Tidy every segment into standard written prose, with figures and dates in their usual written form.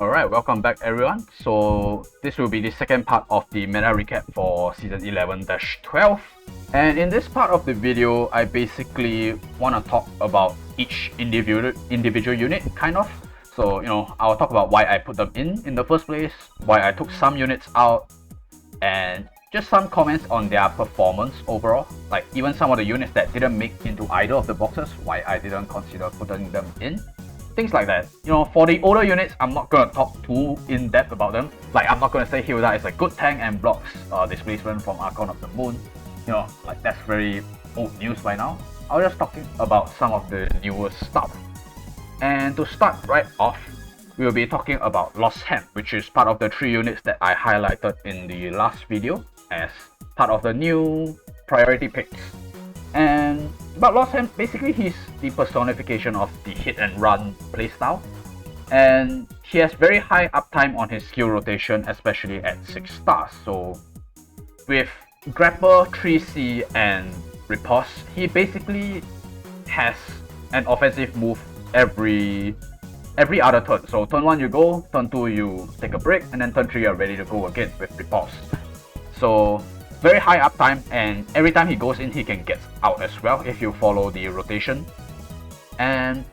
Alright, welcome back everyone. So this will be the second part of the meta recap for season 11-12. And in this part of the video, I basically want to talk about each individual unit, kind of. So, I'll talk about why I put them in the first place, why I took some units out, and just some comments on their performance overall. Like even some of the units that didn't make into either of the boxes, why I didn't consider putting them in. Things like that. For the older units, I'm not gonna talk too in depth about them. Like I'm not gonna say Hilda is a good tank and blocks displacement from Archon of the Moon. Like that's very old news by now. I was just talking about some of the newer stuff. And to start right off, we'll be talking about Lostham, which is part of the 3 units that I highlighted in the last video as part of the new priority picks. And but Lostham, basically he's the personification of the hit and run playstyle, and he has very high uptime on his skill rotation, especially at 6 stars. So with grapple, 3C and riposte, he basically has an offensive move every other turn. So turn 1 you go, turn 2 you take a break, and then turn 3 you're ready to go again with riposte. So very high uptime, and every time he goes in he can get out as well if you follow the rotation. And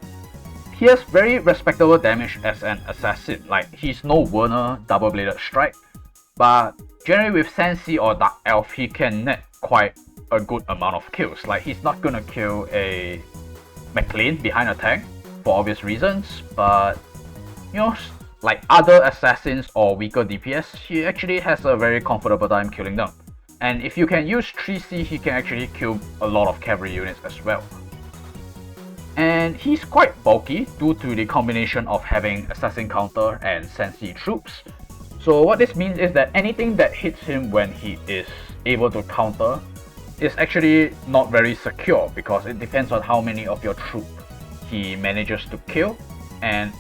he has very respectable damage as an assassin. Like he's no Werner double bladed strike, but generally with Sensi or Dark Elf he can net quite a good amount of kills. Like he's not gonna kill a McLaine behind a tank for obvious reasons, but like other assassins or weaker DPS, he actually has a very comfortable time killing them. And if you can use 3C, he can actually kill a lot of cavalry units as well. And he's quite bulky due to the combination of having assassin counter and Sensi troops. So what this means is that anything that hits him when he is able to counter is actually not very secure, because it depends on how many of your troop he manages to kill, and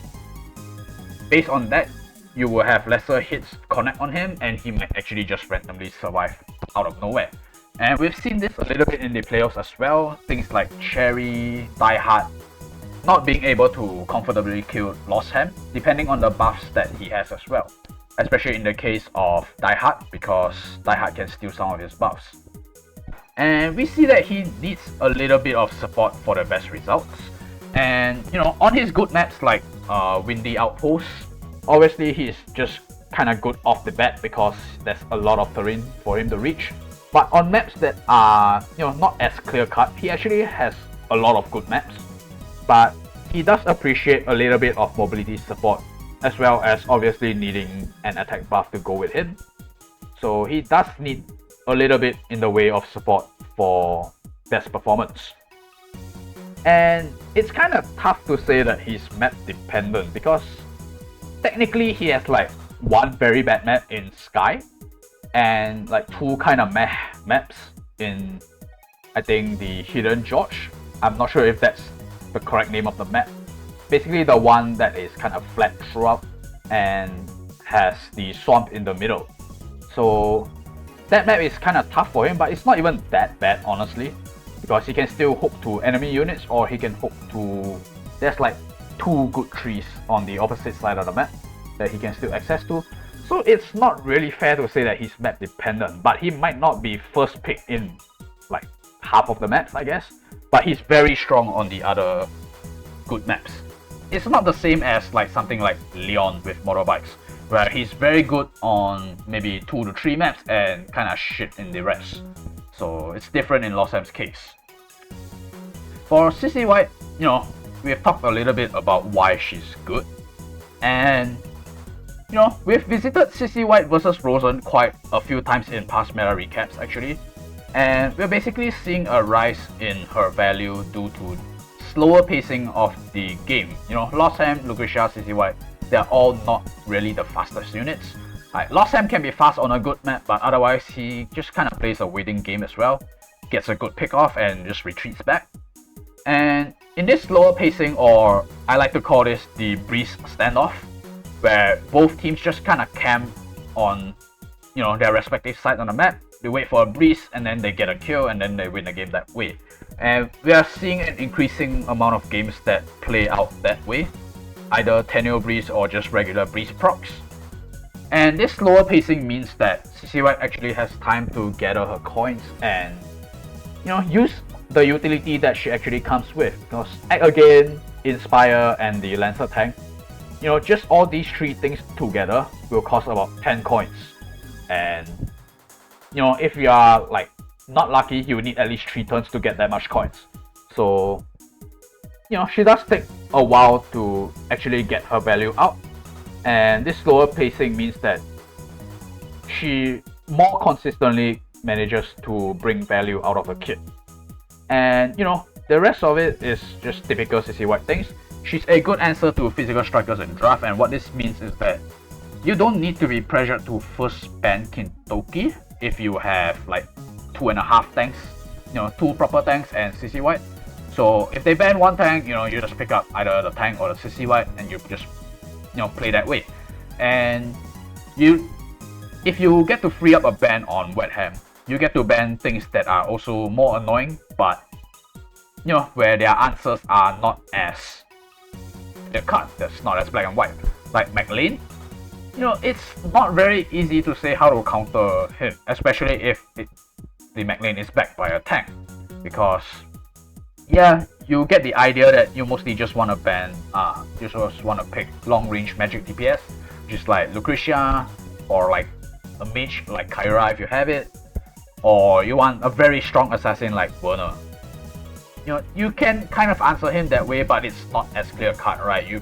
based on that you will have lesser hits connect on him and he might actually just randomly survive out of nowhere. And we've seen this a little bit in the playoffs as well. Things like Cherie, Dieharte not being able to comfortably kill Lostham depending on the buffs that he has as well. Especially in the case of Dieharte, because Dieharte can steal some of his buffs. And we see that he needs a little bit of support for the best results. And on his good maps like Windy Outpost, obviously he's just kind of good off the bat because there's a lot of terrain for him to reach. But on maps that are not as clear cut, he actually has a lot of good maps. But he does appreciate a little bit of mobility support, as well as obviously needing an attack buff to go with him. So he does need a little bit in the way of support for best performance. And it's kind of tough to say that he's map dependent, because technically he has like 1 very bad map in Sky and like 2 kind of meh maps in, I think, the Hidden George. I'm not sure if that's the correct name of the map. Basically the one that is kind of flat throughout and has the swamp in the middle. So that map is kind of tough for him, but it's not even that bad honestly, because he can still hook to enemy units, or he can hook to, there's like 2 good trees on the opposite side of the map that he can still access to. So it's not really fair to say that he's map dependent, but he might not be first pick in like half of the maps, I guess, but he's very strong on the other good maps. It's not the same as like something like Leon with motorbikes, where he's very good on maybe 2 to 3 maps and kind of shit in the rest. So it's different in Lostham's case. For Sissi White, we've talked a little bit about why she's good. And we've visited Sissi White versus Rozen quite a few times in past meta recaps actually. And we're basically seeing a rise in her value due to slower pacing of the game. Lostham, Lucretia, Sissi White, they're all not really the fastest units. Lostham can be fast on a good map, but otherwise he just kind of plays a waiting game as well. Gets a good pick off and just retreats back. And in this slower pacing, or I like to call this the breeze standoff, where both teams just kind of camp on their respective sides on the map. They wait for a breeze and then they get a kill and then they win the game that way. And we are seeing an increasing amount of games that play out that way. either Tenure Breeze or just regular Breeze procs. And this slower pacing means that Sissi White actually has time to gather her coins and use the utility that she actually comes with. Because Act Again, Inspire, and the Lancer tank, just all these three things together will cost about 10 coins. And if you are like not lucky, you will need at least 3 turns to get that much coins. So she does take a while to actually get her value out. And this slower pacing means that she more consistently manages to bring value out of a kit. And the rest of it is just typical Sissi White things. She's a good answer to physical strikers in draft, and what this means is that you don't need to be pressured to first ban Gintoki if you have like 2.5 tanks, 2 proper tanks and Sissi White. So if they ban one tank, you just pick up either the tank or the Sissi White and you just play that way. And if you get to free up a ban on Wehttam, you get to ban things that are also more annoying, but where their answers are not as clear cut, that's not as black and white. Like McLaine, it's not very easy to say how to counter him, especially if the McLaine is backed by a tank, because yeah, you get the idea that you mostly just want to ban, you just want to pick long range magic DPS, which is like Lucretia, or like a mage like Kagura if you have it, or you want a very strong assassin like Werner. You can kind of answer him that way, but it's not as clear cut, right? You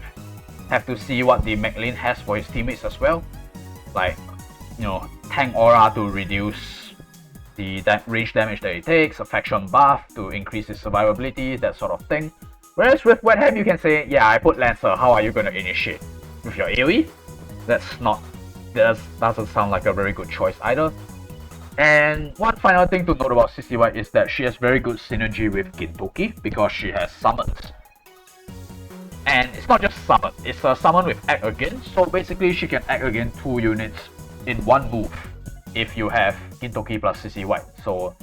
have to see what the McLaine has for his teammates as well, like tank aura to reduce the range damage that it takes, a faction buff to increase its survivability, that sort of thing. Whereas with Wehttam, you can say, yeah, I put Lancer, how are you going to initiate? With your AoE? That doesn't sound like a very good choice either. And one final thing to note about Sissi White is that she has very good synergy with Gintoki because she has summons. And it's not just summon, it's a summon with Act Again, so basically she can Act Again 2 units in one move if you have Gintoki plus Sissi White. So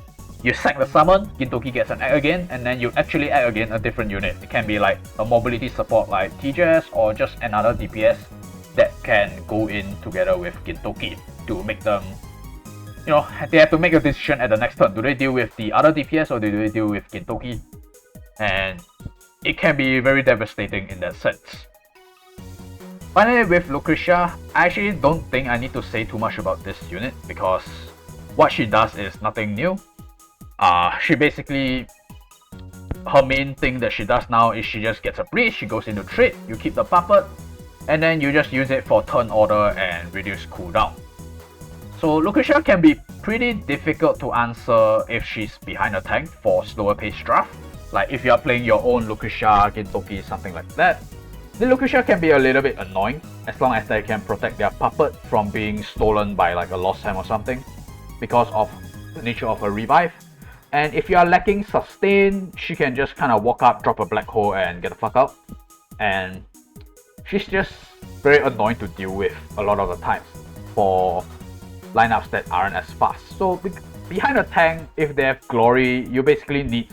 you sack the summon, Gintoki gets an Act Again, and then you actually Act Again a different unit. It can be like a mobility support like TJS or just another DPS that can go in together with Gintoki to make them, they have to make a decision at the next turn. Do they deal with the other DPS or do they deal with Gintoki? And it can be very devastating in that sense. Finally, with Lucretia, I actually don't think I need to say too much about this unit because what she does is nothing new. She basically, her main thing that she does now is she just gets a breeze, she goes into trade, you keep the puppet, and then you just use it for turn order and reduce cooldown. So Lucretia can be pretty difficult to answer if she's behind a tank for slower paced draft. Like if you are playing your own Lucretia, Gintoki, something like that. The Lucretia can be a little bit annoying as long as they can protect their puppet from being stolen by like a Lostham or something because of the nature of a revive. And if you are lacking sustain, she can just kind of walk up, drop a black hole and get the fuck out. And she's just very annoying to deal with a lot of the times for lineups that aren't as fast. So behind a tank, if they have glory, you basically need,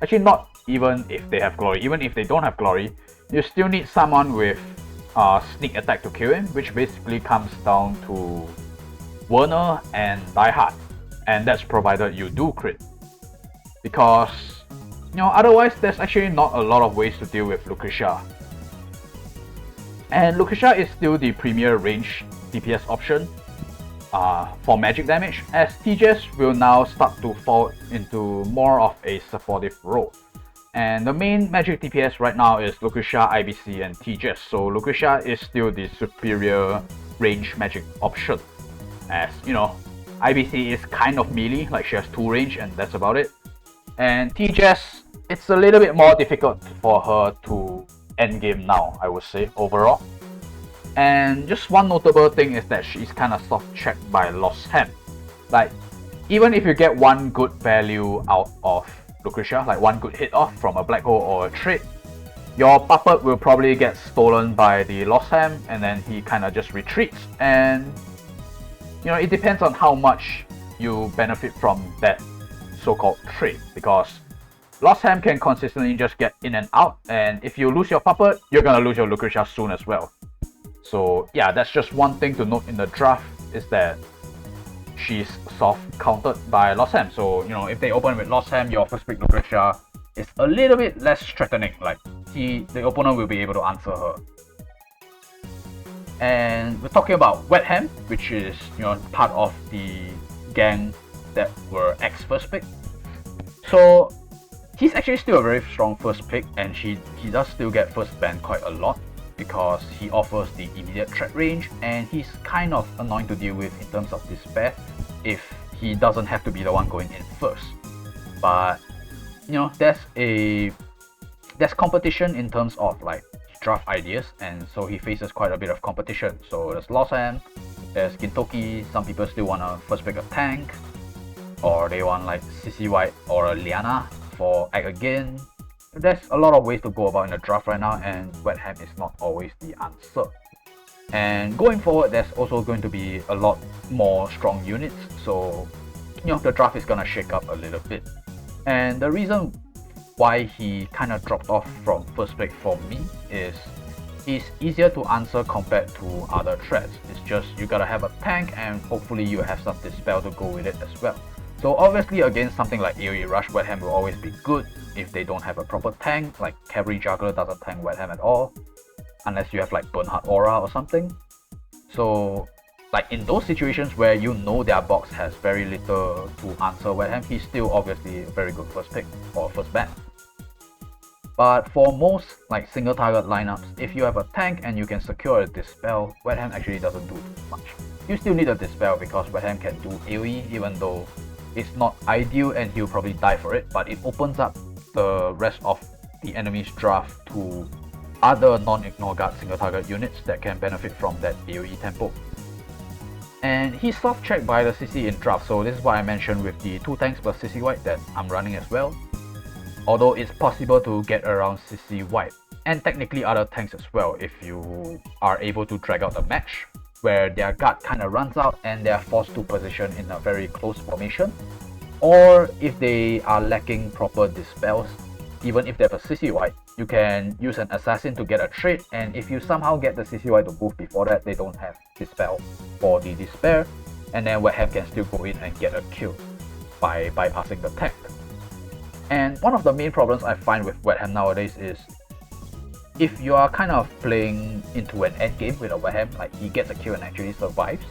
actually not even if they have glory, even if they don't have glory, you still need someone with sneak attack to kill him, which basically comes down to Werner and Dieharte, and that's provided you do crit. Because otherwise there's actually not a lot of ways to deal with Lucretia. And Lucretia is still the premier range DPS option for magic damage, as TJS will now start to fall into more of a supportive role. And the main magic DPS right now is Lucretia, IBC, and TJS, so Lucretia is still the superior range magic option. As IBC is kind of melee, like she has 2 range and that's about it. And TJS, it's a little bit more difficult for her to endgame now, I would say, overall. And just one notable thing is that she's kind of soft checked by Lostham. Like, even if you get one good value out of Lucretia, like one good hit off from a black hole or a trade, your puppet will probably get stolen by the Lostham and then he kind of just retreats. And it depends on how much you benefit from that so-called trade, because Lostham can consistently just get in and out, and if you lose your puppet, you're gonna lose your Lucretia soon as well. So yeah, that's just one thing to note in the draft, is that she's soft countered by Lostham. So, you know, if they open with Lostham, your first pick Lucretia is a little bit less threatening. Like, the opponent will be able to answer her. And we're talking about Wehttam, which is, you know, part of the gang that were ex-first pick. So he's actually still a very strong first pick, and he does still get first ban quite a lot because he offers the immediate threat range, and he's kind of annoying to deal with in terms of despair if he doesn't have to be the one going in first. But you know, there's competition in terms of like draft ideas, and so he faces quite a bit of competition. So there's Lostham, there's Gintoki. Some people still want to first pick a tank, or they want like Sissi White or a Liana for Act Again. There's a lot of ways to go about in the draft right now, and Wehttam is not always the answer. And going forward, there's also going to be a lot more strong units, so you know, the draft is gonna shake up a little bit. And the reason why he kind of dropped off from first pick for me is he's easier to answer compared to other threats. It's just you gotta have a tank, and hopefully you have some dispel to go with it as well. So obviously against something like AoE Rush, Wehttam will always be good if they don't have a proper tank. Like Cavalry Juggler doesn't tank Wehttam at all, unless you have like Bernhard Aura or something. So like in those situations where you know their box has very little to answer Wehttam, he's still obviously a very good first pick or first ban. But for most like single target lineups, if you have a tank and you can secure a dispel, Wehttam actually doesn't do much. You still need a dispel because Wehttam can do AoE, even though it's not ideal and he'll probably die for it, but it opens up the rest of the enemy's draft to other non-ignore guard single target units that can benefit from that AoE tempo. And he's soft checked by the Sissi in draft, so this is what I mentioned with the 2 tanks plus Sissi White that I'm running as well. Although it's possible to get around Sissi White, and technically other tanks as well, if you are able to drag out a match where their guard kind of runs out and they are forced to position in a very close formation, or if they are lacking proper dispels. Even if they have a Sissi White, you can use an assassin to get a trade, and if you somehow get the Sissi White to move before that, they don't have dispel for the despair, and then Wehttam can still go in and get a kill by bypassing the tank. And one of the main problems I find with Wehttam nowadays is if you are kind of playing into an endgame with a Wehttam, like he gets a kill and actually survives,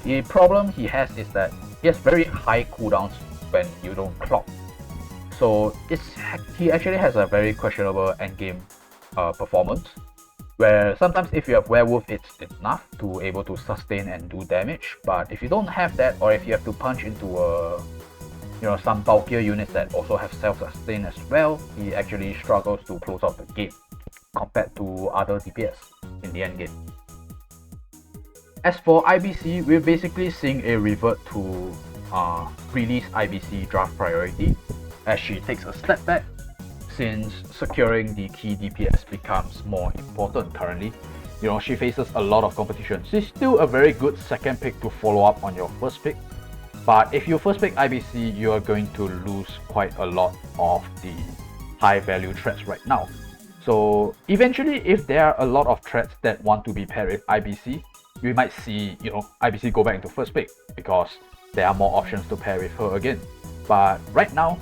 the problem he has is that he has very high cooldowns when you don't clock. So he actually has a very questionable endgame performance, where sometimes if you have Werewolf, it's enough to able to sustain and do damage, but if you don't have that, or if you have to punch into some bulkier units that also have self-sustain as well, he actually struggles to close out the game compared to other DPS in the endgame. As for IBC, we're basically seeing a revert to release IBC draft priority, as she takes a step back since securing the key DPS becomes more important currently. You know, she faces a lot of competition. She's still a very good second pick to follow up on your first pick, but if you first pick IBC, you are going to lose quite a lot of the high value threats right now. So eventually, if there are a lot of threats that want to be paired with IBC, we might see, IBC go back into first pick because there are more options to pair with her again. But right now,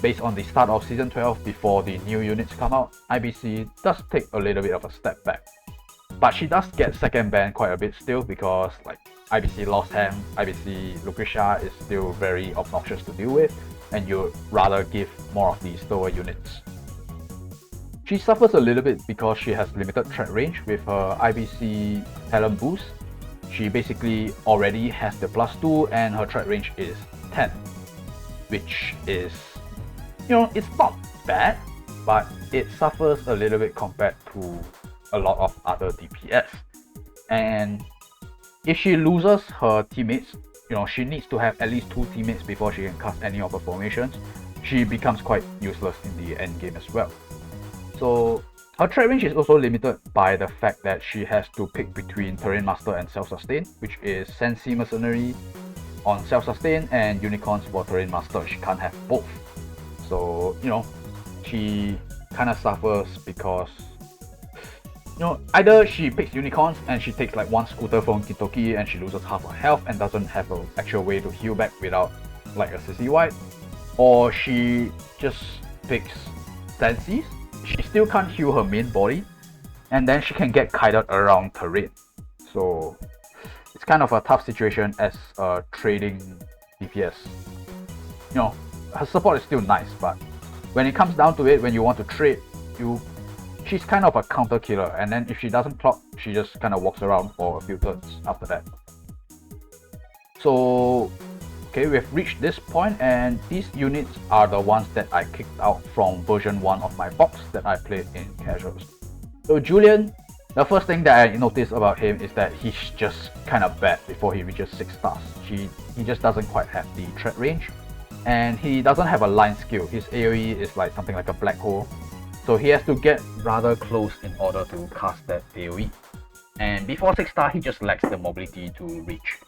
based on the start of Season 12 before the new units come out, IBC does take a little bit of a step back. But she does get second ban quite a bit still because like IBC Lostham, IBC Lucretia is still very obnoxious to deal with, and you'd rather give more of these slower units. She suffers a little bit because she has limited threat range with her IBC talent boost. She basically already has the +2 and her threat range is 10, which is, it's not bad, but it suffers a little bit compared to a lot of other DPS. And if she loses her teammates, she needs to have at least 2 teammates before she can cast any of her formations. She becomes quite useless in the end game as well. So her threat range is also limited by the fact that she has to pick between Terrain Master and Self-Sustain, which is Sensi Mercenary on Self-Sustain and Unicorns for Terrain Master. She can't have both. So, she kind of suffers because, either she picks unicorns and she takes like one scooter from Gintoki and she loses half her health and doesn't have an actual way to heal back without like a Sissi White, or she just picks Sensies. She still can't heal her main body, and then she can get kited around terrain. So it's kind of a tough situation as a trading DPS. Her support is still nice, but when it comes down to it, when you want to trade, she's kind of a counter killer, and then if she doesn't clock, she just kind of walks around for a few turns after that. So okay, we've reached this point, and these units are the ones that I kicked out from version 1 of my box that I played in casuals. So Julian, the first thing that I noticed about him is that he's just kind of bad before he reaches 6 stars. He just doesn't quite have the threat range, and he doesn't have a line skill. His AoE is like something like a black hole, so he has to get rather close in order to cast that AoE. And before 6 star, he just lacks the mobility to reach.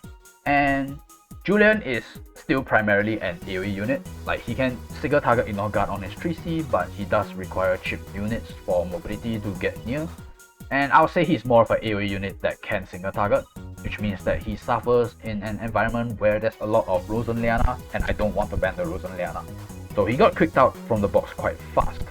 And Julian is still primarily an AoE unit. Like, he can single target Ignore Guard on his 3C, but he does require chip units for mobility to get near. And I'll say he's more of an AoE unit that can single target, which means that he suffers in an environment where there's a lot of Rozenciel, and I don't want to ban the Rozenciel. So he got kicked out from the box quite fast.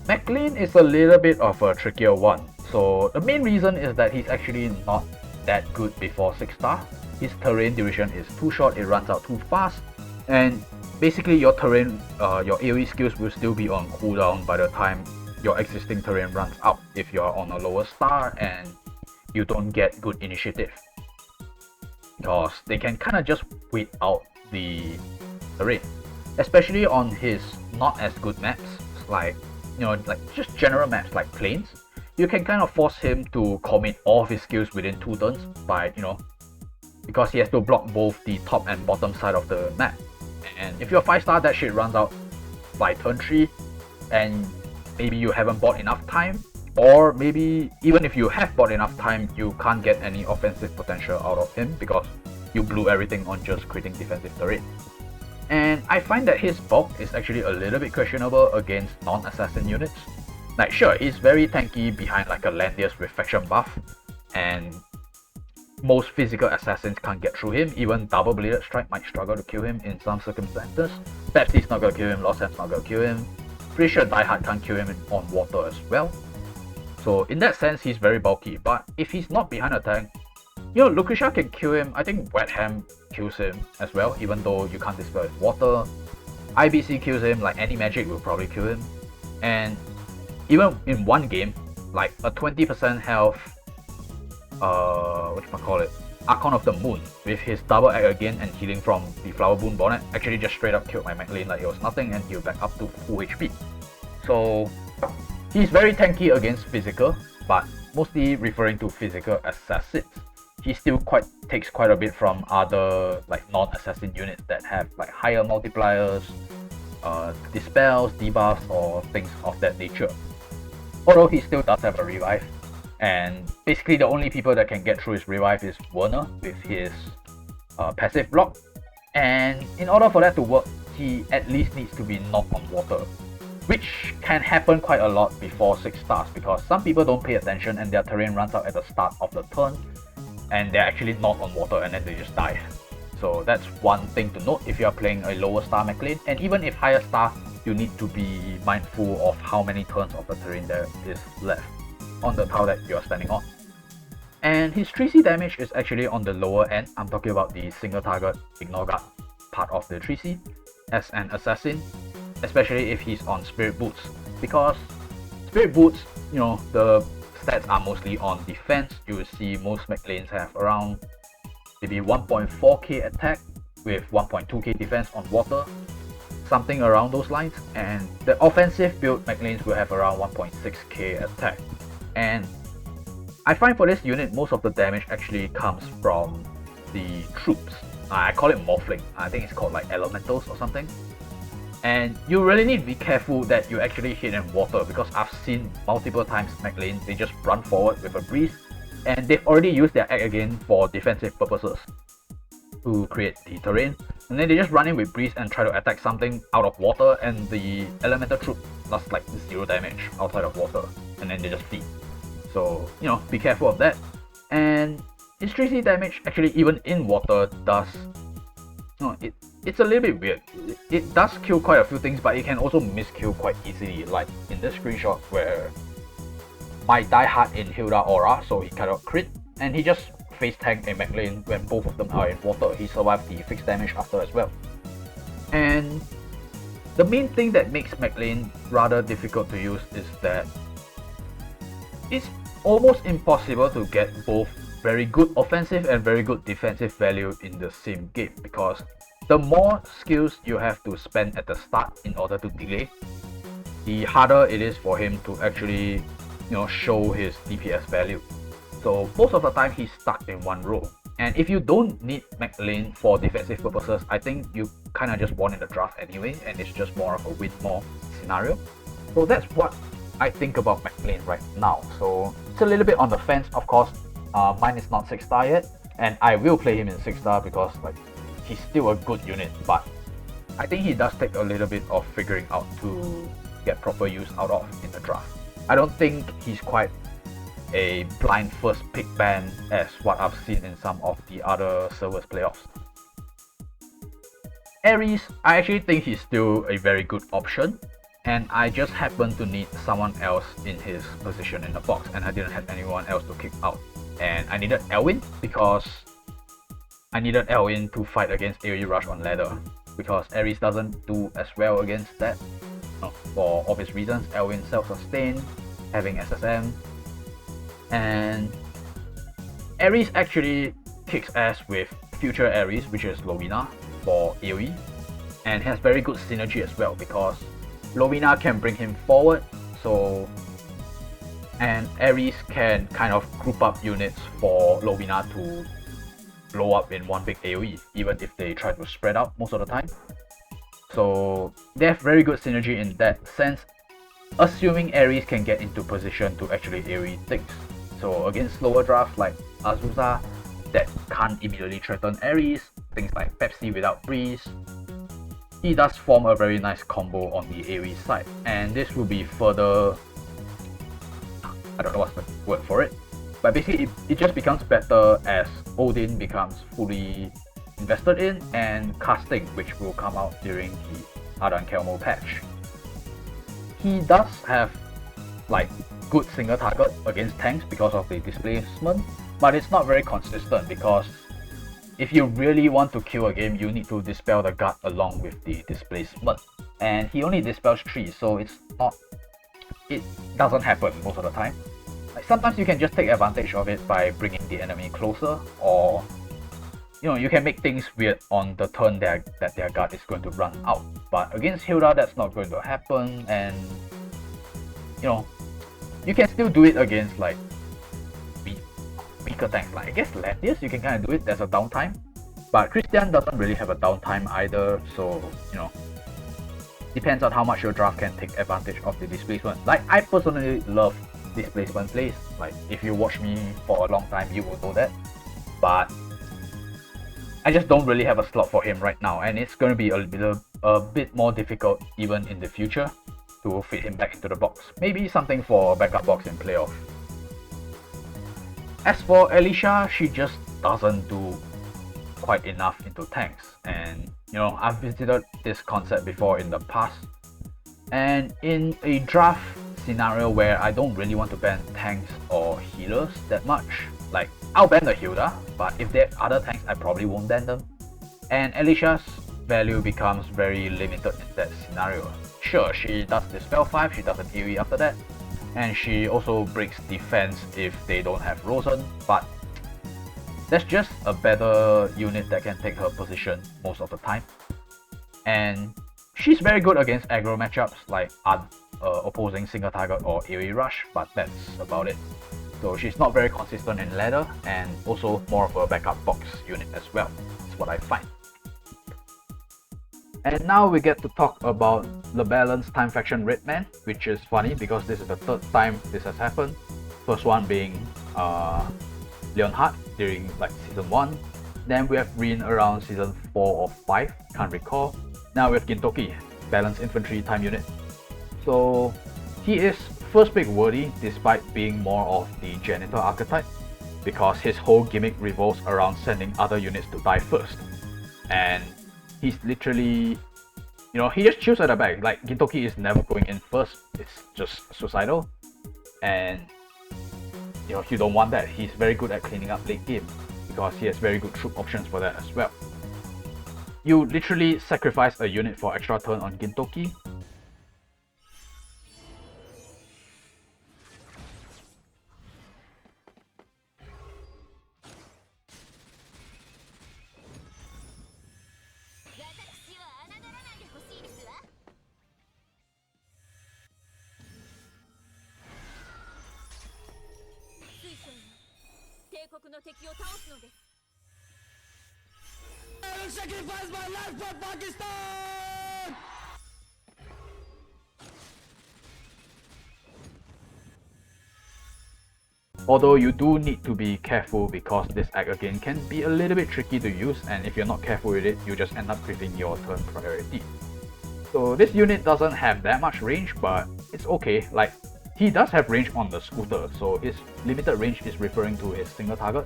McLaine is a little bit of a trickier one. So the main reason is that he's actually not that good before 6 star. His terrain duration is too short, it runs out too fast, and basically your terrain, your AoE skills will still be on cooldown by the time your existing terrain runs out if you are on a lower star and you don't get good initiative. Because they can kind of just wait out the terrain, especially on his not as good maps, like like just general maps like plains. You can kind of force him to commit all of his skills within 2 turns by, because he has to block both the top and bottom side of the map. And if you're 5 star, that shit runs out by turn 3, and maybe you haven't bought enough time, or maybe even if you have bought enough time, you can't get any offensive potential out of him because you blew everything on just creating defensive terrain. And I find that his bulk is actually a little bit questionable against non-assassin units. Like, sure, he's very tanky behind like a Landius with faction buff, and most physical assassins can't get through him. Even double bladed strike might struggle to kill him in some circumstances. Pepsi's not gonna kill him, Lostham's not gonna kill him. Pretty sure Dieharte can't kill him on water as well. So in that sense, he's very bulky, but if he's not behind a tank, Lucretia can kill him. I think Wehttam kills him as well, even though you can't dispel his water. IBC kills him, like any magic will probably kill him. And even in one game, like a 20% health, Archon of the Moon with his double act again and healing from the Flower Boon Bonnet actually just straight up killed my McLaine like it was nothing and healed back up to full HP. So he's very tanky against physical, but mostly referring to physical assassins. He still takes quite a bit from other like non-assassin units that have like higher multipliers, dispels, debuffs, or things of that nature. Although he still does have a revive, and basically the only people that can get through his revive is Werner with his passive block. And in order for that to work, he at least needs to be not on water, which can happen quite a lot before 6 stars because some people don't pay attention and their terrain runs out at the start of the turn and they're actually not on water and then they just die. So that's one thing to note if you are playing a lower star McLaine, and even if higher star, you need to be mindful of how many turns of the terrain there is left on the tile that you are standing on. And his 3C damage is actually on the lower end. I'm talking about the single target Ignore Guard part of the 3C as an assassin, especially if he's on Spirit Boots, because Spirit Boots, the stats are mostly on defense. You will see most McLanes have around maybe 1.4k attack with 1.2k defense on water, something around those lines, and the offensive build McLanes will have around 1.6k attack. And I find for this unit, most of the damage actually comes from the troops. I call it morphling. I think it's called like elementals or something. And you really need to be careful that you actually hit in water, because I've seen multiple times McLaine, they just run forward with a breeze and they've already used their act again for defensive purposes to create the terrain. and then they just run in with breeze and try to attack something out of water, and the elemental troop does like 0 damage outside of water, and then they just flee. So, you know, be careful of that. And its 3C damage, actually even in water, does... No, it's a little bit weird. It does kill quite a few things, but it can also miskill quite easily, like in this screenshot where my Dieharte in Hilda aura, so he cannot crit, and he just face tank a McLaine when both of them are in water. He survived the fixed damage after as well. And the main thing that makes McLaine rather difficult to use is that it's almost impossible to get both very good offensive and very good defensive value in the same game, because the more skills you have to spend at the start in order to delay, the harder it is for him to actually, you know, show his DPS value. So most of the time he's stuck in one role. And if you don't need McLaine for defensive purposes, I think you kind of just won in the draft anyway, and it's just more of a win more scenario. So that's what I think about McLaine right now. So it's a little bit on the fence, of course. Mine is not 6-star yet, and I will play him in 6-star because like he's still a good unit, but I think he does take a little bit of figuring out to get proper use out of in the draft. I don't think he's quite a blind first pick ban as what I've seen in some of the other servers playoffs. Ares, I actually think he's still a very good option, and I just happen to need someone else in his position in the box, and I didn't have anyone else to kick out. And I needed Elwin because I needed Elwin to fight against AoE Rush on ladder, because Ares doesn't do as well against that. For obvious reasons, Elwin self-sustain, having SSM, and Ares actually kicks ass with future Ares, which is Lovina for AoE, and has very good synergy as well because Lovina can bring him forward, and Ares can kind of group up units for Lovina to blow up in one big AoE, even if they try to spread out most of the time. So they have very good synergy in that sense, assuming Ares can get into position to actually AoE things. So against slower drafts like Azusa that can't immediately threaten Ares, things like Pepsi without breeze, he does form a very nice combo on the AoE side, and this will be further, I don't know what's the word for it, but basically it just becomes better as Odin becomes fully invested in, and casting, which will come out during the Ardan Kelmo patch. He does have like good single target against tanks because of the displacement, but it's not very consistent because if you really want to kill a game, you need to dispel the guard along with the displacement, and he only dispels 3, so it doesn't happen most of the time. Like sometimes you can just take advantage of it by bringing the enemy closer, or you know, you can make things weird on the turn that their guard is going to run out. But against Hilda, that's not going to happen, and you know, you can still do it against like weaker tanks. Like I guess Latius, you can kind of do it. There's a downtime, but Christian doesn't really have a downtime either. So you know, depends on how much your draft can take advantage of the displacement. Like I personally love displacement plays. Like if you watch me for a long time, you will know that. But I just don't really have a slot for him right now, and it's going to be a bit more difficult even in the future to fit him back into the box. Maybe something for backup box in playoff. As for Alicia, she just doesn't do quite enough into tanks, and you know, I've visited this concept before in the past, and in a draft scenario where I don't really want to ban tanks or healers that much, like I'll ban the Hilda, but if there are other tanks I probably won't ban them, and Alicia's value becomes very limited in that scenario. Sure, she does dispel 5, she does an AoE after that, and she also breaks defense if they don't have Rozen, but that's just a better unit that can take her position most of the time. And she's very good against aggro matchups like opposing single target or AoE rush, but that's about it. So she's not very consistent in ladder, and also more of a backup box unit as well. That's what I find. And now we get to talk about the balanced time faction Redman, which is funny because this is the third time this has happened. First one being Leonhardt during like season 1, Then we have Rin around season 4 or 5, can't recall. Now we have Gintoki, balanced infantry time unit. So he is first pick worthy despite being more of the janitor archetype, because his whole gimmick revolves around sending other units to die first. And he's literally, he just chills at the back. Like, Gintoki is never going in first, it's just suicidal. And you don't want that. He's very good at cleaning up late game because he has very good troop options for that as well. You literally sacrifice a unit for extra turn on Gintoki. I will sacrifice my life for Pakistan! Although you do need to be careful because this act again can be a little bit tricky to use, and if you're not careful with it, you just end up giving your turn priority. So this unit doesn't have that much range, but it's okay. Like, he does have range on the scooter, so his limited range is referring to his single target.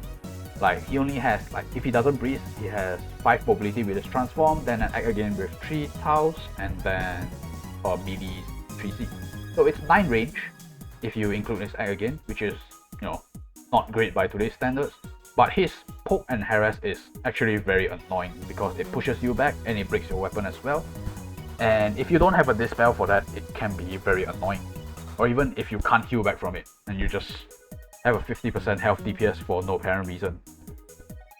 Like, he only has, like, if he doesn't breeze, he has 5 mobility with his transform, then an act again with 3 tiles, and then melee 3C. So it's 9 range if you include his act again, which is, not great by today's standards. But his poke and harass is actually very annoying because it pushes you back and it breaks your weapon as well. And if you don't have a dispel for that, it can be very annoying. Or even if you can't heal back from it and you just have a 50% health DPS for no apparent reason.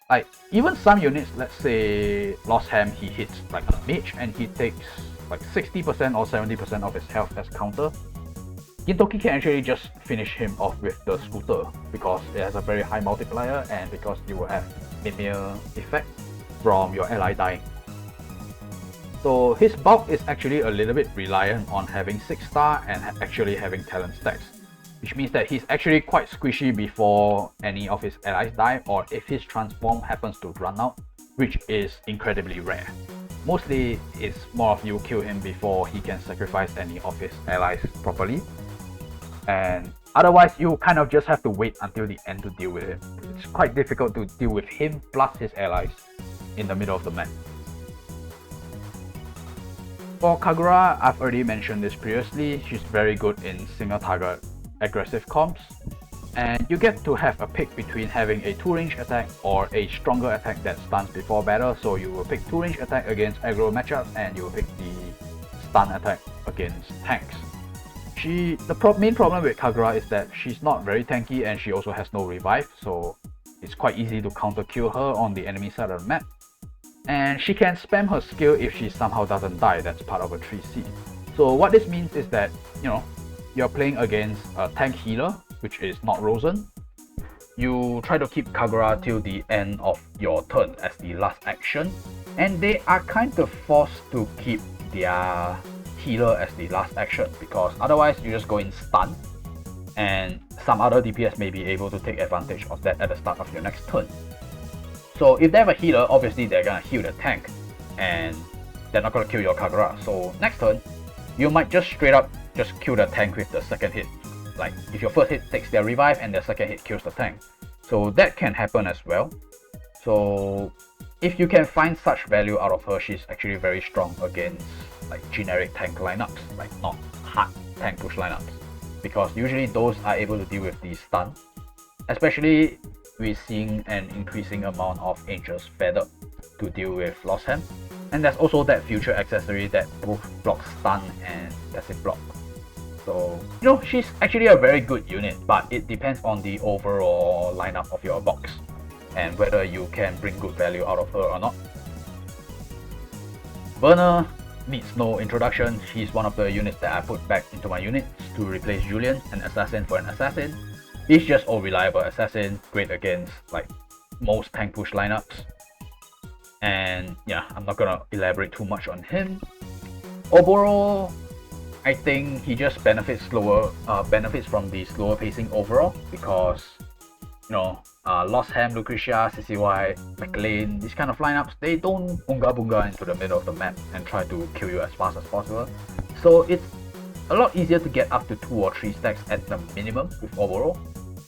Like, even some units, let's say Lostham, he hits like a mage and he takes like 60% or 70% of his health as counter. Gintoki can actually just finish him off with the scooter because it has a very high multiplier and because you will have mimir effect from your ally dying. So his bulk is actually a little bit reliant on having 6-star and actually having talent stacks, which means that he's actually quite squishy before any of his allies die, or if his transform happens to run out, which is incredibly rare. Mostly it's more of you kill him before he can sacrifice any of his allies properly, and otherwise you kind of just have to wait until the end to deal with him. It's quite difficult to deal with him plus his allies in the middle of the map. For Kagura, I've already mentioned this previously, she's very good in single target aggressive comps, and you get to have a pick between having a 2-range attack or a stronger attack that stuns before battle. So you will pick 2-range attack against aggro matchups and you will pick the stun attack against tanks. The main problem with Kagura is that she's not very tanky and she also has no revive, so it's quite easy to counter kill her on the enemy side of the map. And she can spam her skill if she somehow doesn't die, that's part of a 3C. So what this means is that, you're playing against a tank healer, which is not Rozen. You try to keep Kagura till the end of your turn as the last action, and they are kind of forced to keep their healer as the last action because otherwise you just go in stun and some other DPS may be able to take advantage of that at the start of your next turn. So if they have a healer, obviously they're gonna heal the tank and they're not gonna kill your Kagura. So next turn, you might just straight up just kill the tank with the second hit. Like, if your first hit takes their revive and their second hit kills the tank. So that can happen as well. So if you can find such value out of her, she's actually very strong against like generic tank lineups, like not hard tank push lineups, because usually those are able to deal with the stun, especially we're seeing an increasing amount of angels fed up to deal with Lostham. And there's also that future accessory that both blocks stun and passive block. So, she's actually a very good unit, but it depends on the overall lineup of your box and whether you can bring good value out of her or not. Burner needs no introduction. She's one of the units that I put back into my units to replace Julian, an assassin for an assassin. He's just a reliable assassin, great against like most tank push lineups. And yeah, I'm not gonna elaborate too much on him. Oboro, I think he just benefits from the slower pacing overall because Lostham, Lucretia, Sissi White, McLaine, these kind of lineups, they don't unga bunga into the middle of the map and try to kill you as fast as possible. So it's a lot easier to get up to 2 or 3 stacks at the minimum with Oboro.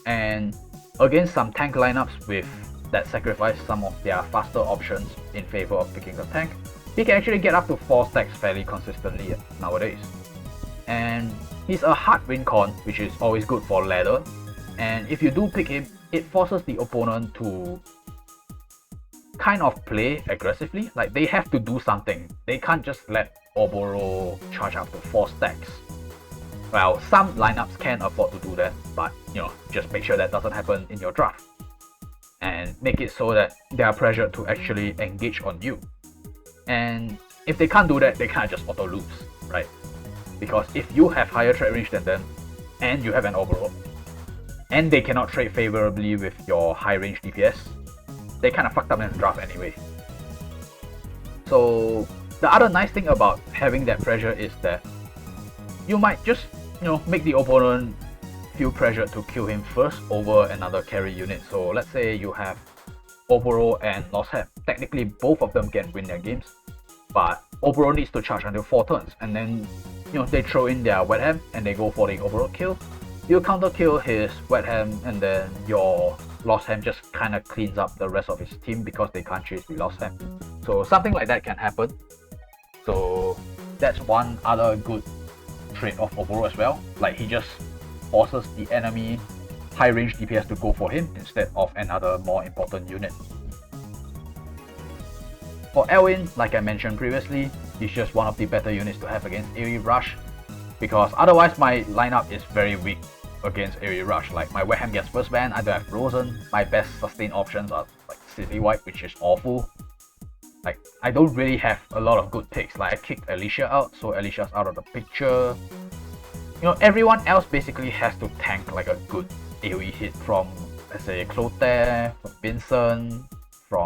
And against some tank lineups with that sacrifice some of their faster options in favor of picking the tank, he can actually get up to 4 stacks fairly consistently nowadays. And he's a hard win con, which is always good for ladder. And if you do pick him, it forces the opponent to kind of play aggressively. Like, they have to do something. They can't just let Oboro charge up to 4 stacks. Well, some lineups can afford to do that, but just make sure that doesn't happen in your draft. And make it so that they are pressured to actually engage on you. And if they can't do that, they can't just auto lose, right? Because if you have higher trade range than them, and you have an Oboro, and they cannot trade favorably with your high range DPS, they kind of fucked up in the draft anyway. So the other nice thing about having that pressure is that you might just make the opponent feel pressured to kill him first over another carry unit. So let's say you have Oboro and Lostham. Technically both of them can win their games, but Oboro needs to charge until 4 turns, and then they throw in their Wehttam and they go for the Oboro kill. You counter kill his Wehttam, and then your Lostham just kind of cleans up the rest of his team because they can't chase the Lostham. So something like that can happen. So that's one other good trait of Oboro as well. Like, he just forces the enemy high range DPS to go for him instead of another more important unit. For Elwin, like I mentioned previously, he's just one of the better units to have against AoE Rush, because otherwise my lineup is very weak against AoE Rush. Like, my Wehttam gets first ban, I don't have Rozen, my best sustain options are like Sissi White, which is awful. Like, I don't really have a lot of good picks. Like, I kicked Alicia out, so Alicia's out of the picture. Everyone else basically has to tank like a good AoE hit from, let's say, Clotaire, from Vincent,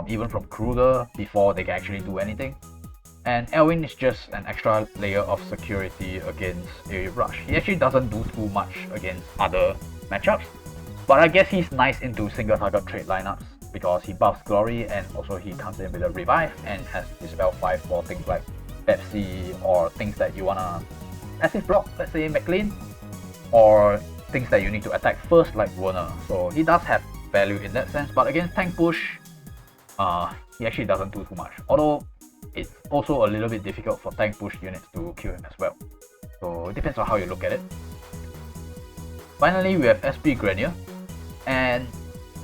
even from Kruger before they can actually do anything. And Elwin is just an extra layer of security against AoE Rush. He actually doesn't do too much against other matchups, but I guess he's nice into single target trade lineups because he buffs Glory, and also he comes in with a revive and has Dispel 5 for things like Pepsi, or things that you wanna passive block, let's say McLaine, or things that you need to attack first like Werner. So he does have value in that sense, but against tank push, he actually doesn't do too much. Although it's also a little bit difficult for tank push units to kill him as well. So it depends on how you look at it. Finally, we have SP Grenier, and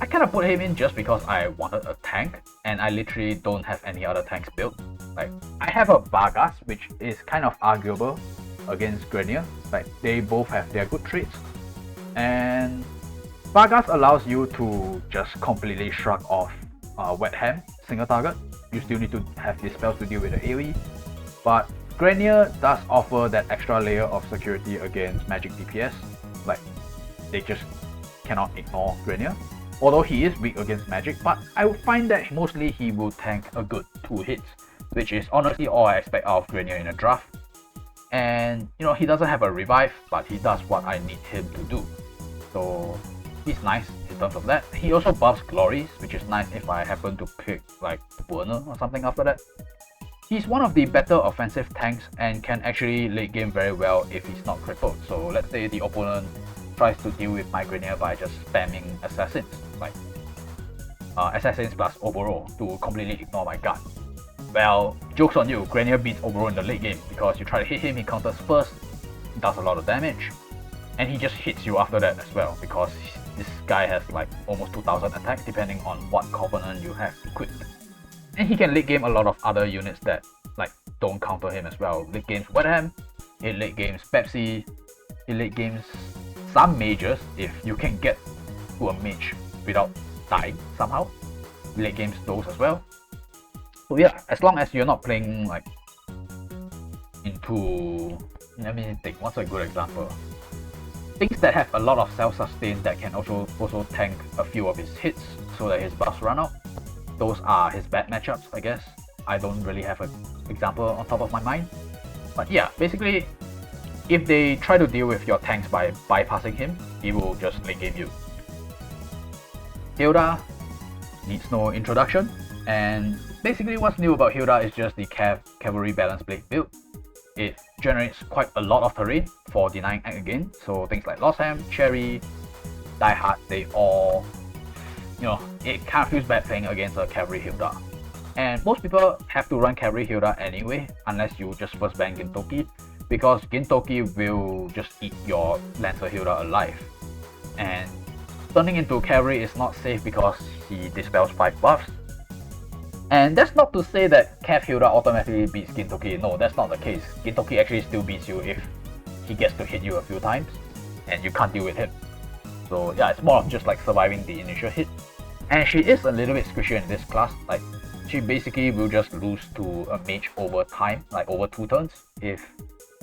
I kind of put him in just because I wanted a tank, and I literally don't have any other tanks built. Like, I have a Vargas, which is kind of arguable against Grenier. Like, they both have their good traits, and Vargas allows you to just completely shrug off Wehttam single target. You still need to have these spells to deal with the AoE, but Grenier does offer that extra layer of security against magic DPS. Like, they just cannot ignore Grenier. Although he is weak against magic, but I would find that mostly he will tank a good 2 hits, which is honestly all I expect out of Grenier in a draft. And he doesn't have a revive, but he does what I need him to do. So he's nice in terms of that. He also buffs Glories, which is nice if I happen to pick like Werner or something after that. He's one of the better offensive tanks and can actually late game very well if he's not crippled. So let's say the opponent tries to deal with my Grenier by just spamming assassins, like assassins plus Oboro, to completely ignore my guard. Well, joke's on you, Grenier beats Oboro in the late game because you try to hit him, he counters first, does a lot of damage, and he just hits you after that as well because this guy has like almost 2000 attack depending on what covenant you have equipped. And he can late game a lot of other units that like don't counter him as well. Late games Wehttam, he late games Pepsi, he late games some mages if you can get to a mage without dying somehow. Late games those as well. So yeah, as long as you're not playing like into, let me think, what's a good example? Things that have a lot of self-sustain that can also tank a few of his hits so that his buffs run out. Those are his bad matchups, I guess. I don't really have an example on top of my mind. But yeah, basically, if they try to deal with your tanks by bypassing him, he will just late game you. Hilda needs no introduction, and basically what's new about Hilda is just the cavalry balance blade build. It generates quite a lot of terrain for denying act again, so things like Lostham, Cherie, Dieharte, they all, it kind of feels bad playing against a cavalry Hilda. And most people have to run cavalry Hilda anyway, unless you just first ban Gintoki, because Gintoki will just eat your Lancer Hilda alive. And turning into cavalry is not safe because he dispels 5 buffs. And that's not to say that Cav Hilda automatically beats Gintoki. No, that's not the case. Gintoki actually still beats you if he gets to hit you a few times and you can't deal with him. So yeah, it's more of just like surviving the initial hit. And she is a little bit squishy in this class. Like, she basically will just lose to a mage over time, like over 2 turns, if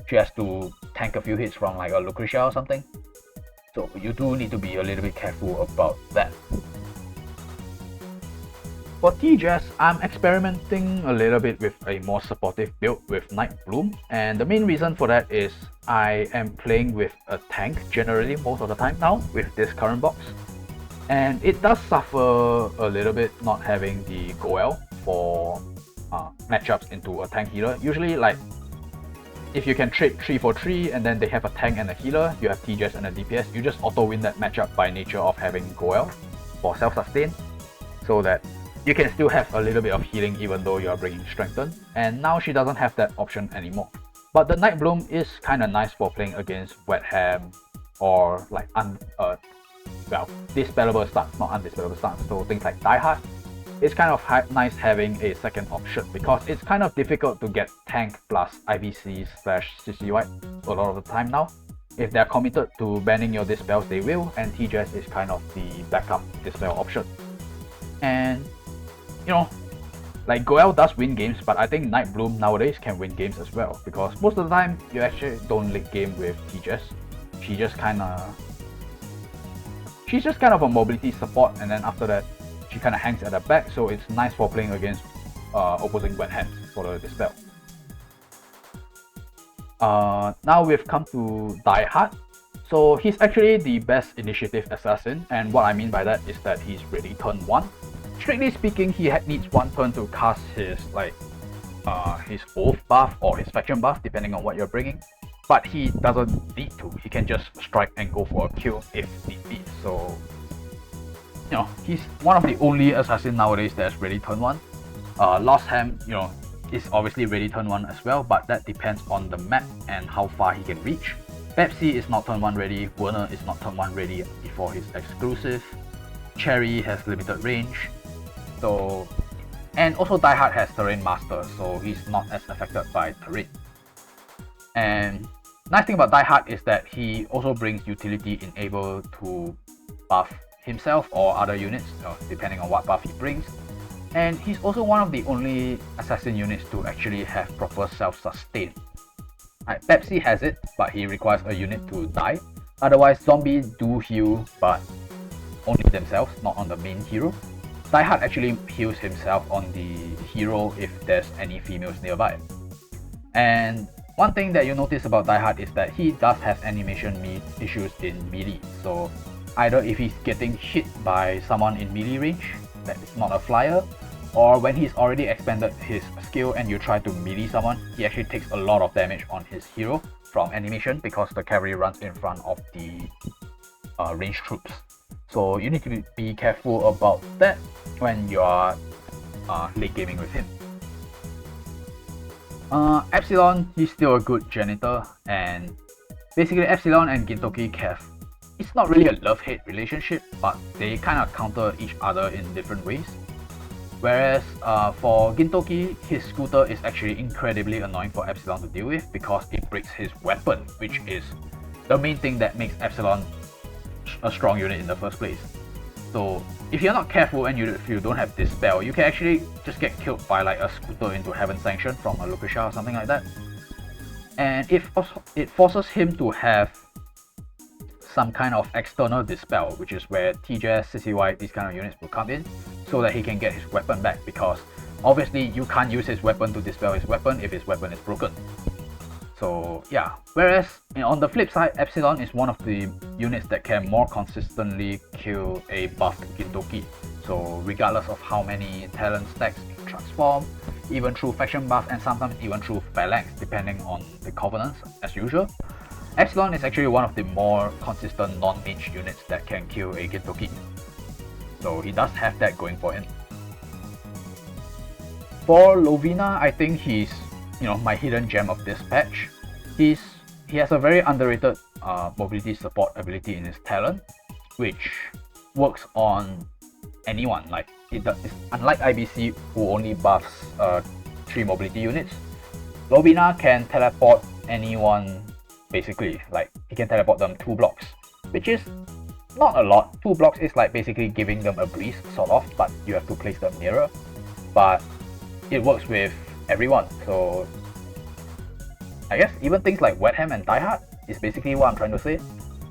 she has to tank a few hits from like a Lucretia or something. So you do need to be a little bit careful about that. For TJS, I'm experimenting a little bit with a more supportive build with Night Bloom, and the main reason for that is I am playing with a tank generally most of the time now with this current box, and it does suffer a little bit not having the Goel for matchups into a tank healer. Usually, like, if you can trade 3 for 3 and then they have a tank and a healer, you have TJS and a DPS, you just auto win that matchup by nature of having Goel for self-sustain, so that you can still have a little bit of healing even though you are bringing Strengthen, and now she doesn't have that option anymore. But the Night Bloom is kind of nice for playing against Wehttam or like dispellable stunts, not undispellable stunts, so things like Dieharte. It's kind of nice having a second option because it's kind of difficult to get tank plus IVC / Sissi White a lot of the time now. If they're committed to banning your dispels, they will, and TJS is kind of the backup dispel option. And like, Goel does win games, but I think Night Bloom nowadays can win games as well, because most of the time you actually don't link game with TJS. She's just kind of a mobility support, and then after that she kind of hangs at the back, so it's nice for playing against opposing Wehttam for the dispel. Now we've come to Dieharte. So he's actually the best initiative assassin, and what I mean by that is that he's ready turn 1. Strictly speaking, he needs 1 turn to cast his his oath buff or his faction buff, depending on what you're bringing. But he doesn't need to. He can just strike and go for a kill if need be. So, he's one of the only assassin nowadays that's ready turn 1. Lostham, is obviously ready turn 1 as well, but that depends on the map and how far he can reach. Pepsi is not turn 1 ready. Werner is not turn 1 ready before his exclusive. Cherie has limited range. So, and also Dieharte has Terrain Master, so he's not as affected by terrain. And nice thing about Dieharte is that he also brings utility in able to buff himself or other units, depending on what buff he brings. And he's also one of the only assassin units to actually have proper self-sustain. Pepsi has it, but he requires a unit to die. Otherwise, zombies do heal, but only themselves, not on the main hero. Dieharte actually heals himself on the hero if there's any females nearby. And one thing that you notice about Dieharte is that he does have animation issues in melee. So either if he's getting hit by someone in melee range that is not a flyer, or when he's already expanded his skill and you try to melee someone, he actually takes a lot of damage on his hero from animation because the cavalry runs in front of the ranged troops. So you need to be careful about that when you are late gaming with him. Epsilon, he's still a good janitor, and basically Epsilon and Gintoki have, it's not really a love-hate relationship, but they kind of counter each other in different ways. Whereas for Gintoki, his scooter is actually incredibly annoying for Epsilon to deal with because it breaks his weapon, which is the main thing that makes Epsilon a strong unit in the first place. So if you're not careful and if you don't have Dispel, you can actually just get killed by like a scooter into Heaven Sanction from a Lucretia or something like that. And it forces him to have some kind of external Dispel, which is where TJS, Sissi White, these kind of units will come in so that he can get his weapon back, because obviously you can't use his weapon to dispel his weapon if his weapon is broken. So yeah, whereas on the flip side, Epsilon is one of the units that can more consistently kill a buffed Gintoki. So regardless of how many talent stacks you transform, even through faction buff and sometimes even through phalanx depending on the covenants as usual, Epsilon is actually one of the more consistent non-mage units that can kill a Gintoki. So he does have that going for him. For Lovina, I think he's my hidden gem of this patch. He has a very underrated mobility support ability in his talent, which works on anyone. Like it's unlike IBC who only buffs 3 mobility units, Lovina can teleport anyone basically. Like he can teleport them 2 blocks, which is not a lot. 2 blocks is like basically giving them a breeze sort of, but you have to place them nearer. But it works with everyone, so I guess even things like Wehttam and Dieharte is basically what I'm trying to say.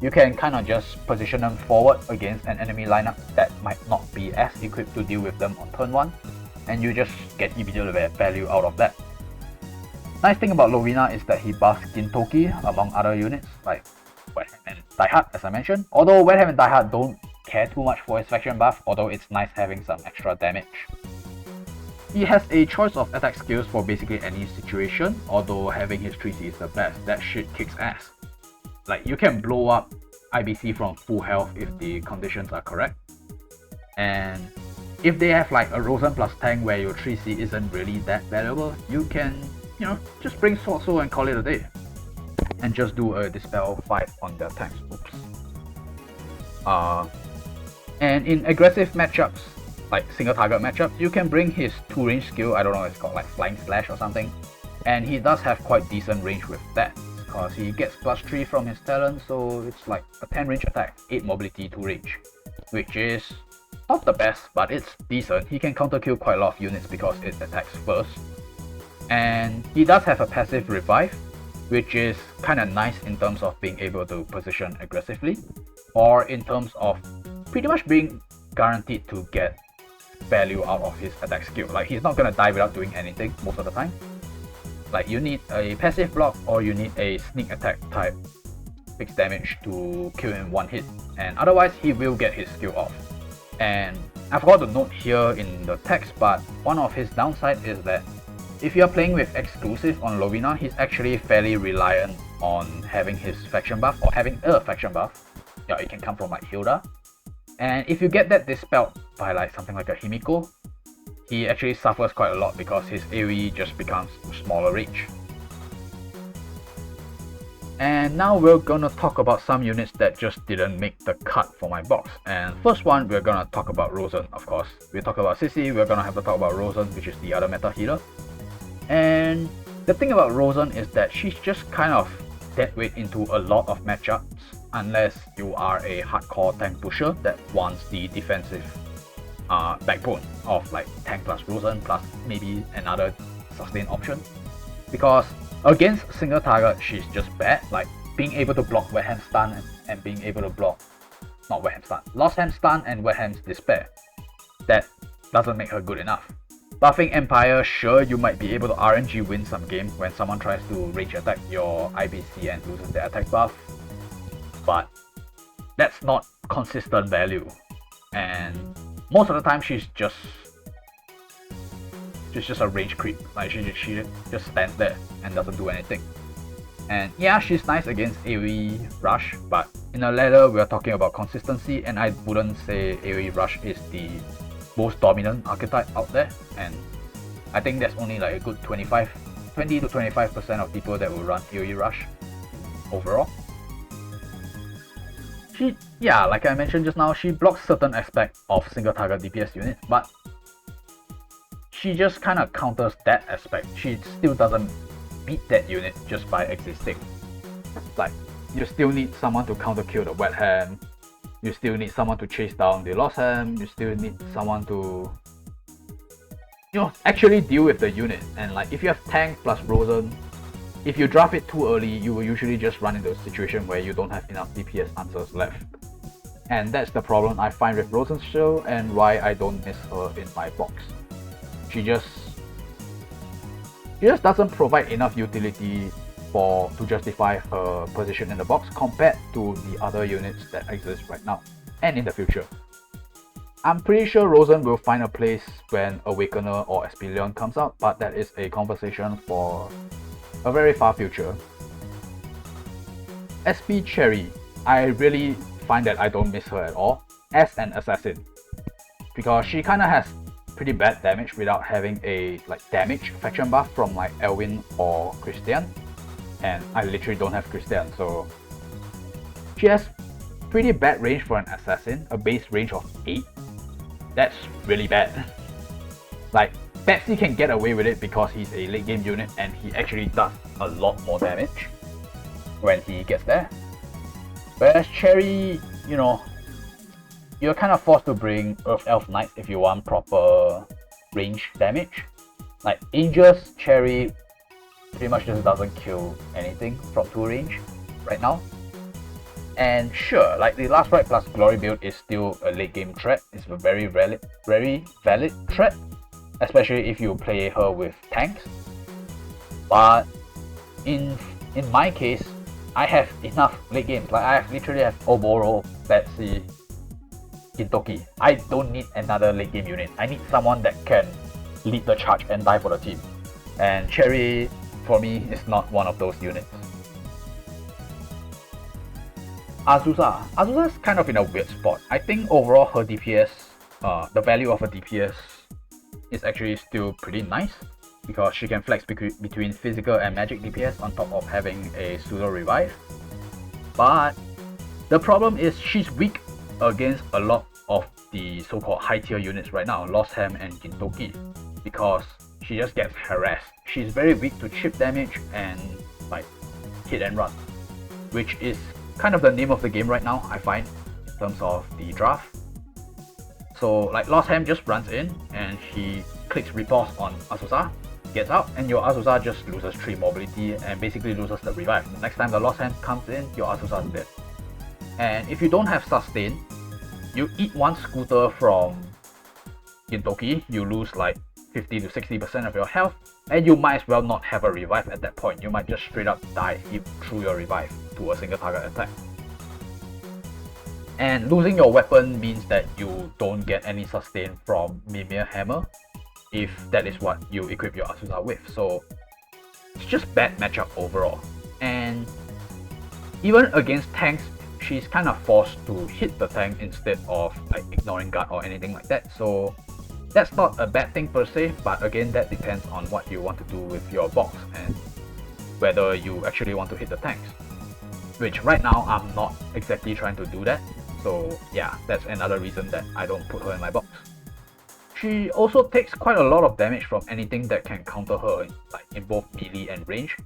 You can kind of just position them forward against an enemy lineup that might not be as equipped to deal with them on turn 1, and you just get immediate value out of that. Nice thing about Lovina is that he buffs Gintoki among other units like Wehttam and Dieharte, as I mentioned. Although Wehttam and Dieharte don't care too much for his faction buff, although it's nice having some extra damage. He has a choice of attack skills for basically any situation, although having his 3C is the best. That shit kicks ass. Like, you can blow up IBC from full health if the conditions are correct. And if they have like a Rozen plus tank where your 3C isn't really that valuable, you can, just bring Sword Soul and call it a day. And just do a Dispel 5 on their tanks. Oops. And in aggressive matchups, like single target matchups, you can bring his 2 range skill, I don't know, it's called like Flying Slash or something, and he does have quite decent range with that, because he gets +3 from his talent, so it's like a 10 range attack, 8 mobility, 2 range, which is not the best, but it's decent. He can counter kill quite a lot of units because it attacks first, and he does have a passive revive, which is kind of nice in terms of being able to position aggressively, or in terms of pretty much being guaranteed to get value out of his attack skill. Like, he's not gonna die without doing anything most of the time. Like, you need a passive block or you need a sneak attack type fixed damage to kill in 1 hit, and otherwise he will get his skill off. And I forgot to note here in the text, but one of his downside is that if you're playing with exclusive on Lovina, he's actually fairly reliant on having his faction buff or having a faction buff. Yeah, it can come from like Hilda. And if you get that dispelled by like something like a Himiko, he actually suffers quite a lot because his AoE just becomes smaller range. And now we're gonna talk about some units that just didn't make the cut for my box. And first one, we're gonna talk about Rozen, of course. We talk about Sissi, we're gonna have to talk about Rozen, which is the other meta healer. And the thing about Rozen is that she's just kind of deadweight into a lot of matchups, unless you are a hardcore tank pusher that wants the defensive backbone of like tank plus Rozen plus maybe another sustain option. Because against single target, she's just bad. Like, being able to block Wehttam stun and being able to block, not Wehttam stun, Lostham stun and Wehttam's despair, that doesn't make her good enough. Buffing Empire, sure, you might be able to RNG win some games when someone tries to range attack your IBC and loses their attack buff, but that's not consistent value, and most of the time she's just a range creep. Like, she just stands there and doesn't do anything. And yeah, she's nice against AoE Rush, but in a ladder we're talking about consistency, and I wouldn't say AoE Rush is the most dominant archetype out there, and I think there's only like a good 20 to 25% of people that will run AoE Rush overall. Yeah, like I mentioned just now, she blocks certain aspects of single target DPS units, but she just kind of counters that aspect. She still doesn't beat that unit just by existing. Like, you still need someone to counter kill the Wehttam, you still need someone to chase down the Lostham, you still need someone to actually deal with the unit. And like, if you have tank plus Rozen, if you draft it too early, you will usually just run into a situation where you don't have enough DPS answers left. And that's the problem I find with Rozenciel and why I don't miss her in my box. She just doesn't provide enough utility to justify her position in the box compared to the other units that exist right now and in the future. I'm pretty sure Rozen will find a place when Awakener or Epsilon comes out, but that is a conversation for a very far future. SP Cherie, I really find that I don't miss her at all as an assassin, because she kinda has pretty bad damage without having a damage faction buff from like Elwin or Christian, and I literally don't have Christian, so she has pretty bad range for an assassin, a base range of 8. That's really bad. Like, Pepsi can get away with it because he's a late game unit and he actually does a lot more damage when he gets there. Whereas Cherie, you know, you're kind of forced to bring Earth Elf Knights if you want proper range damage. Like Angel's Cherie pretty much just doesn't kill anything from 2 range right now. And sure, like the Last Rite plus Glory build is still a late game threat. It's a very valid threat, especially if you play her with tanks. But in my case, I have enough late games. Like I literally have Oboro, Betsy, Gintoki. I don't need another late game unit. I need someone that can lead the charge and die for the team. And Cherie, for me, is not one of those units. Azusa is kind of in a weird spot. I think overall her DPS, the value of her DPS is actually still pretty nice, because she can flex between physical and magic DPS on top of having a pseudo revive. But the problem is she's weak against a lot of the so-called high tier units right now, Lostham and Gintoki, because she just gets harassed. She's very weak to chip damage and like hit and run, which is kind of the name of the game right now, I find, in terms of the draft. So like Lostham just runs in and he clicks repulse on Azusa, gets out, and your Azusa just loses 3 mobility and basically loses the revive. The next time the Lostham comes in, your Azusa is dead. And if you don't have sustain, you eat 1 scooter from Gintoki, you lose like 50 to 60% of your health, and you might as well not have a revive at that point. You might just straight up die through your revive to a single target attack. And losing your weapon means that you don't get any sustain from Mimir Hammer, if that is what you equip your Azusa with. So it's just bad matchup overall. And even against tanks, she's kind of forced to hit the tank instead of like ignoring guard or anything like that. So that's not a bad thing per se, but again, that depends on what you want to do with your box and whether you actually want to hit the tanks. Which right now, I'm not exactly trying to do that. So yeah, that's another reason that I don't put her in my box. She also takes quite a lot of damage from anything that can counter her, like in both melee and range.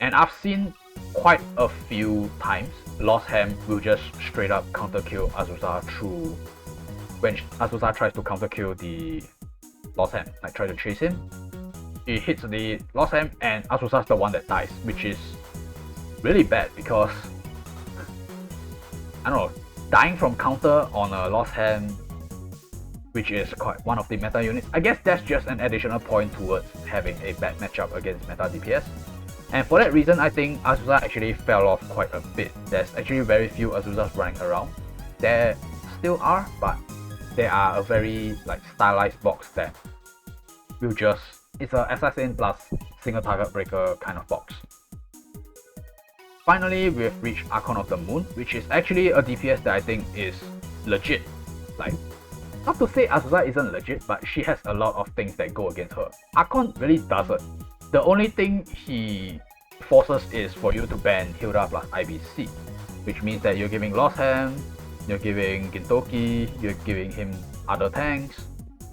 And I've seen quite a few times Lostham will just straight up counter kill Azusa through when Azusa tries to counter kill the Lostham, like try to chase him. He hits the Lostham and Azusa's the one that dies, which is really bad because I don't know, dying from counter on a Lostham, which is quite one of the meta units, I guess that's just an additional point towards having a bad matchup against meta DPS. And for that reason, I think Azusa actually fell off quite a bit. There's actually very few Azusas running around. There still are, but they are a very like stylized box that will just, it's an assassin plus single target breaker kind of box. Finally, we've reached Archon of the Moon, which is actually a DPS that I think is legit. Like, not to say Azusa isn't legit, but she has a lot of things that go against her. Archon really doesn't. The only thing he forces is for you to ban Hilda plus IBC, which means that you're giving Lostham, you're giving Gintoki, you're giving him other tanks,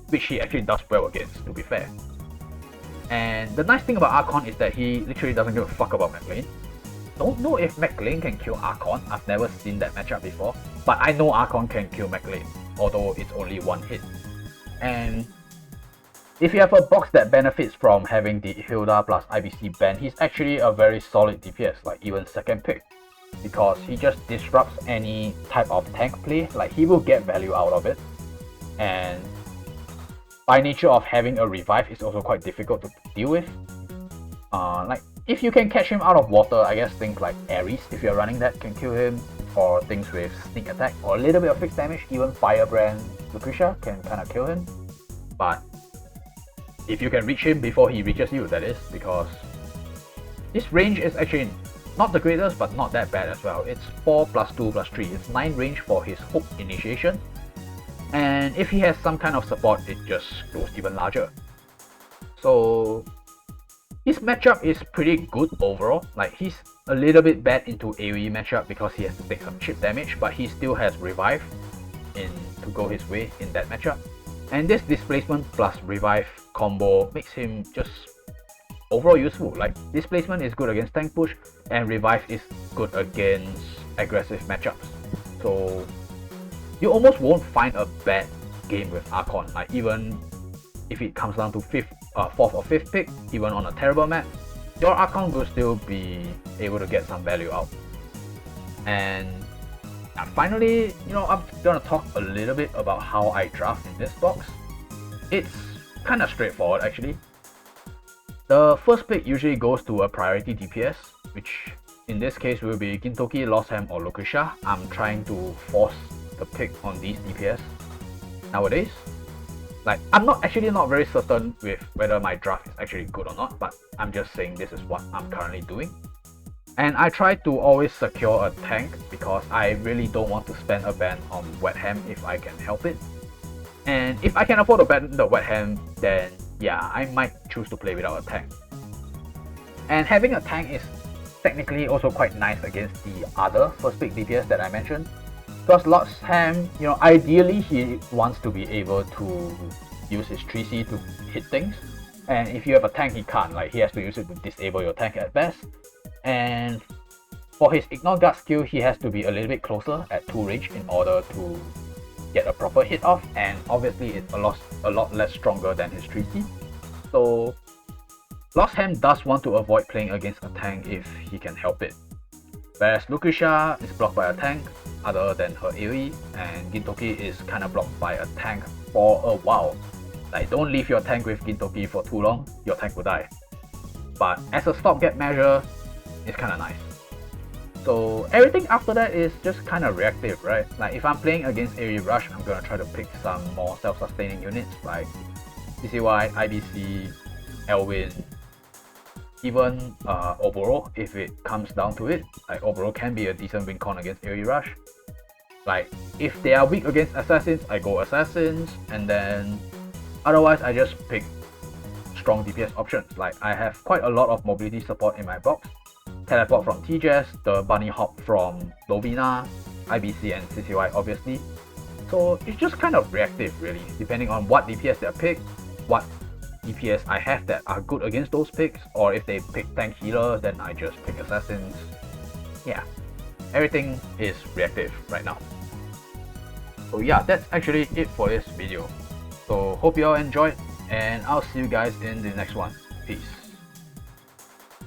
which he actually does well against, to be fair. And the nice thing about Archon is that he literally doesn't give a fuck about McLaine. Don't know if McLaine can kill Archon, I've never seen that matchup before, but I know Archon can kill McLaine, although it's only 1 hit. And if you have a box that benefits from having the Hilda plus IBC ban, he's actually a very solid DPS, like even second pick, because he just disrupts any type of tank play. Like he will get value out of it, and by nature of having a revive, it's also quite difficult to deal with. Like if you can catch him out of water, I guess things like Ares, if you're running that, can kill him, or things with sneak attack or a little bit of fixed damage, even Firebrand Lucretia can kind of kill him. But if you can reach him before he reaches you, that is, because his range is actually not the greatest, but not that bad as well. It's 4 plus 2 plus 3. It's 9 range for his hook initiation. And if he has some kind of support, it just grows even larger. So his matchup is pretty good overall. Like, he's a little bit bad into AoE matchup because he has to take some chip damage, but he still has revive to go his way in that matchup. And this displacement plus revive combo makes him just overall useful. Like, displacement is good against tank push, and revive is good against aggressive matchups. So you almost won't find a bad game with Archon. Like, even if it comes down to 4th or 5th pick, even on a terrible map, your Archon will still be able to get some value out. And finally, I'm gonna talk a little bit about how I draft in this box. It's kind of straightforward actually. The first pick usually goes to a priority DPS, which in this case will be Gintoki, Lostham, or Lucretia. I'm trying to force the pick on these DPS nowadays. Like, I'm not very certain with whether my draft is actually good or not, but I'm just saying this is what I'm currently doing. And I try to always secure a tank because I really don't want to spend a ban on Wehttam if I can help it. And if I can afford to ban the Wehttam, then yeah, I might choose to play without a tank. And having a tank is technically also quite nice against the other first pick DPS that I mentioned. Because Lostham, ideally he wants to be able to use his 3C to hit things. And if you have a tank, he can't. Like, he has to use it to disable your tank at best. And for his Ignore Guard skill, he has to be a little bit closer at 2 range in order to get a proper hit off. And obviously it's a lot less stronger than his 3C. So Lostham does want to avoid playing against a tank if he can help it. Whereas Lucretia is blocked by a tank other than her AoE, and Gintoki is kind of blocked by a tank for a while. Like, don't leave your tank with Gintoki for too long, your tank will die. But as a stopgap measure, it's kind of nice. So everything after that is just kind of reactive, right? Like, if I'm playing against AoE Rush, I'm gonna try to pick some more self-sustaining units like Sissi White, IBC, Elwin, even Oboro if it comes down to it. Like, Oboro can be a decent win con against AoE Rush. Like, if they are weak against assassins, I go assassins, and then otherwise I just pick strong DPS options. Like, I have quite a lot of mobility support in my box. Teleport from TJS, the bunny hop from Lovina, IBC and Sissi White obviously. So it's just kind of reactive really, depending on what DPS they pick, what DPS I have that are good against those picks, or if they pick tank healers, then I just pick assassins. Yeah, everything is reactive right now. So yeah, that's actually it for this video. So hope you all enjoyed, and I'll see you guys in the next one. Peace.